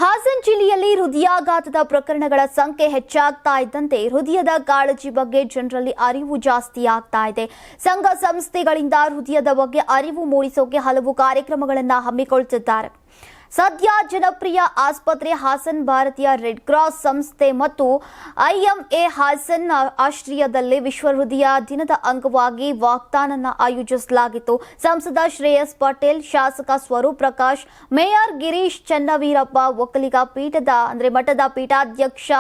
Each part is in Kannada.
ಹಾಸನ ಜಿಲ್ಲೆಯಲ್ಲಿ ಹೃದಯಾಘಾತದ ಪ್ರಕರಣಗಳ ಸಂಖ್ಯೆ ಹೆಚ್ಚಾಗ್ತಾ ಇದ್ದಂತೆ ಹೃದಯದ ಕಾಳಜಿ ಬಗ್ಗೆ ಜನರಲ್ಲಿ ಅರಿವು ಜಾಸ್ತಿ ಆಗ್ತಾ ಇದೆ. ಸಂಘ ಸಂಸ್ಥೆಗಳಿಂದ ಹೃದಯದ ಬಗ್ಗೆ ಅರಿವು ಮೂಡಿಸೋಕೆ ಹಲವು ಕಾರ್ಯಕ್ರಮಗಳನ್ನು ಹಮ್ಮಿಕೊಳ್ಳುತ್ತಿದ್ದಾರೆ. ಸದ್ಯ ಜನಪ್ರಿಯ ಆಸ್ಪತ್ರೆ ಹಾಸನ್ ಭಾರತೀಯ ರೆಡ್ ಕ್ರಾಸ್ ಸಂಸ್ಥೆ ಮತ್ತು ಐಎಂಎ ಹಾಸನ್ ಆಶ್ರಯದಲ್ಲಿ ವಿಶ್ವ ಹೃದಯ ದಿನದ ಅಂಗವಾಗಿ ವಾಕ್ಥಾನ್ ಆಯೋಜಿಸಲಾಗಿತ್ತು. ಸಂಸದ ಶ್ರೇಯಸ್ ಪಟೇಲ್, ಶಾಸಕ ಸ್ವರೂಪ್ ಪ್ರಕಾಶ್, ಮೇಯರ್ ಗಿರೀಶ್ ಚನ್ನವೀರಪ್ಪ, ಒಕ್ಕಲಿಗ ಮಠದ ಪೀಠಾಧ್ಯಕ್ಷ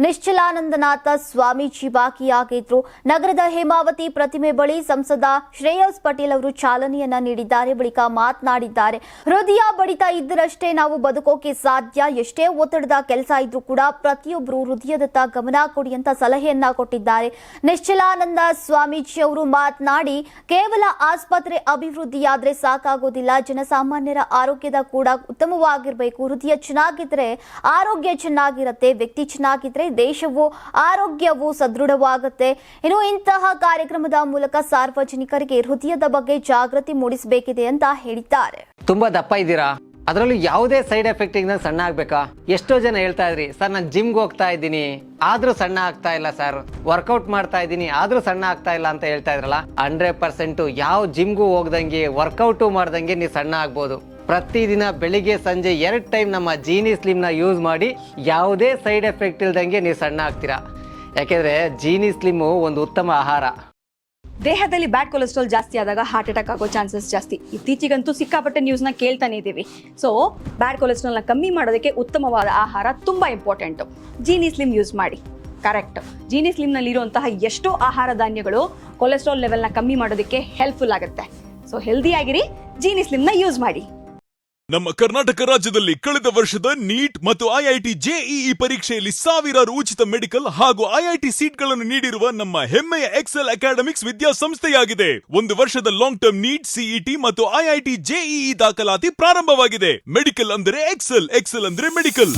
ನಿಶ್ಚಲಾನಂದನಾಥ ಸ್ವಾಮೀಜಿ ಭಾಗಿಯಾಗಿದ್ರು. ನಗರದ ಹೇಮಾವತಿ ಪ್ರತಿಮೆ ಬಳಿ ಸಂಸದ ಶ್ರೇಯಸ್ ಪಟೇಲ್ ಅವರು ಚಾಲನೆಯನ್ನ ನೀಡಿದ್ದಾರೆ. ಬಳಿಕ ಮಾತನಾಡಿದ್ದಾರೆ. ಹೃದಯ ಬಡಿತ ಇದ್ದರಷ್ಟೇ ನಾವು ಬದುಕೋಕೆ ಸಾಧ್ಯ. ಎಷ್ಟೇ ಒತ್ತಡದ ಕೆಲಸ ಇದ್ರೂ ಕೂಡ ಪ್ರತಿಯೊಬ್ಬರು ಹೃದಯದತ್ತ ಗಮನ ಕೊಡಿ ಅಂತ ಸಲಹೆಯನ್ನ ಕೊಟ್ಟಿದ್ದಾರೆ. ನಿಶ್ಚಲಾನಂದ ಸ್ವಾಮೀಜಿ ಅವರು ಮಾತನಾಡಿ, ಕೇವಲ ಆಸ್ಪತ್ರೆ ಅಭಿವೃದ್ಧಿಯಾದ್ರೆ ಸಾಕಾಗೋದಿಲ್ಲ, ಜನಸಾಮಾನ್ಯರ ಆರೋಗ್ಯದ ಕೂಡ ಉತ್ತಮವಾಗಿರಬೇಕು. ಹೃದಯ ಚೆನ್ನಾಗಿದ್ರೆ ಆರೋಗ್ಯ ಚೆನ್ನಾಗಿರುತ್ತೆ, ವ್ಯಕ್ತಿ ಚೆನ್ನಾಗಿದ್ರೆ ದೇಶವು ಆರೋಗ್ಯವು ಸದೃಢವಾಗುತ್ತೆ. ಇನ್ನು ಇಂತಹ ಕಾರ್ಯಕ್ರಮದ ಮೂಲಕ ಸಾರ್ವಜನಿಕರಿಗೆ ಹೃದಯದ ಬಗ್ಗೆ ಜಾಗೃತಿ ಮೂಡಿಸಬೇಕಿದೆ ಅಂತ ಹೇಳಿದ್ದಾರೆ. ತುಂಬಾ ದಪ್ಪ ಇದ್ದೀರಾ, ಅದರಲ್ಲೂ ಯಾವುದೇ ಸೈಡ್ ಎಫೆಕ್ಟ್ ಇಂದ ಸಣ್ಣ ಆಗ್ಬೇಕಾ? ಎಷ್ಟೋ ಜನ ಹೇಳ್ತಾ ಇದ್ರಿ, ಸರ್ ನಾನು ಜಿಮ್ಗೆ ಹೋಗ್ತಾ ಇದ್ದೀನಿ ಆದ್ರೂ ಸಣ್ಣ ಆಗ್ತಾ ಇಲ್ಲ, ಸರ್ ವರ್ಕೌಟ್ ಮಾಡ್ತಾ ಇದ್ದೀನಿ ಆದ್ರೂ ಸಣ್ಣ ಆಗ್ತಾ ಇಲ್ಲ ಅಂತ ಹೇಳ್ತಾ ಇದ್ರಲ್ಲ. 100% ಯಾವ ಜಿಮ್ಗೂ ಹೋಗ್ದಂಗೆ ವರ್ಕೌಟು ಮಾಡ್ದಂಗೆ ನೀವು ಸಣ್ಣ ಆಗ್ಬೋದು. ಪ್ರತಿದಿನ ಬೆಳಿಗ್ಗೆ ಸಂಜೆ 2 ಟೈಮ್ ನಮ್ಮ ಜೀನಿ ಸ್ಲಿಮ್ ನ ಯೂಸ್ ಮಾಡಿ ಯಾವುದೇ ಸೈಡ್ ಎಫೆಕ್ಟ್ ಇಲ್ದಂಗೆ ನೀವು ಸಣ್ಣ ಆಗ್ತೀರಾ. ಯಾಕೆಂದ್ರೆ ಜೀನಿ ಸ್ಲಿಮ್ ಒಂದು ಉತ್ತಮ ಆಹಾರ. ದೇಹದಲ್ಲಿ ಬ್ಯಾಡ್ ಕೊಲೆಸ್ಟ್ರಾಲ್ ಜಾಸ್ತಿ ಆದಾಗ ಹಾರ್ಟ್ ಅಟ್ಯಾಕ್ ಆಗೋ ಚಾನ್ಸಸ್ ಜಾಸ್ತಿ. ಇತ್ತೀಚೆಗಂತೂ ಸಿಕ್ಕಾಪಟ್ಟೆ ನ್ಯೂಸ್ನ ಕೇಳ್ತಾನೆ ಇದ್ದೀವಿ. ಸೊ ಬ್ಯಾಡ್ ಕೊಲೆಸ್ಟ್ರಾಲ್ನ ಕಮ್ಮಿ ಮಾಡೋದಕ್ಕೆ ಉತ್ತಮವಾದ ಆಹಾರ ತುಂಬ ಇಂಪಾರ್ಟೆಂಟು. ಜೀನಿ ಸ್ಲಿಮ್ ಯೂಸ್ ಮಾಡಿ. ಕರೆಕ್ಟ್, ಜೀನಿ ಸ್ಲಿಮ್ನಲ್ಲಿರುವಂತಹ ಎಷ್ಟೋ ಆಹಾರ ಧಾನ್ಯಗಳು ಕೊಲೆಸ್ಟ್ರಾಲ್ ಲೆವೆಲ್ನ ಕಮ್ಮಿ ಮಾಡೋದಕ್ಕೆ ಹೆಲ್ಪ್ಫುಲ್ ಆಗುತ್ತೆ. ಸೊ ಹೆಲ್ದಿ ಆಗಿರಿ, ಜೀನಿ ಸ್ಲಿಮ್ನ ಯೂಸ್ ಮಾಡಿ. ನಮ್ಮ ಕರ್ನಾಟಕ ರಾಜ್ಯದಲ್ಲಿ ಕಳೆದ ವರ್ಷದ ನೀಟ್ ಮತ್ತು ಐಐಟಿ ಜೆಇಇ ಪರೀಕ್ಷೆಯಲ್ಲಿ ಸಾವಿರಾರು ಉಚಿತ ಮೆಡಿಕಲ್ ಹಾಗೂ ಐಐಟಿ ಸೀಟ್ಗಳನ್ನು ನೀಡಿರುವ ನಮ್ಮ ಹೆಮ್ಮೆಯ ಎಕ್ಸೆಲ್ ಅಕಾಡೆಮಿಕ್ಸ್ ವಿದ್ಯಾಸಂಸ್ಥೆಯಾಗಿದೆ. 1 ವರ್ಷದ ಲಾಂಗ್ ಟರ್ಮ್ ನೀಟ್, ಸಿಇಟಿ ಮತ್ತು ಐಐಟಿ ಜೆಇಇ ದಾಖಲಾತಿ ಪ್ರಾರಂಭವಾಗಿದೆ. ಮೆಡಿಕಲ್ ಅಂದರೆ ಎಕ್ಸೆಲ್, ಎಕ್ಸೆಲ್ ಅಂದರೆ ಮೆಡಿಕಲ್.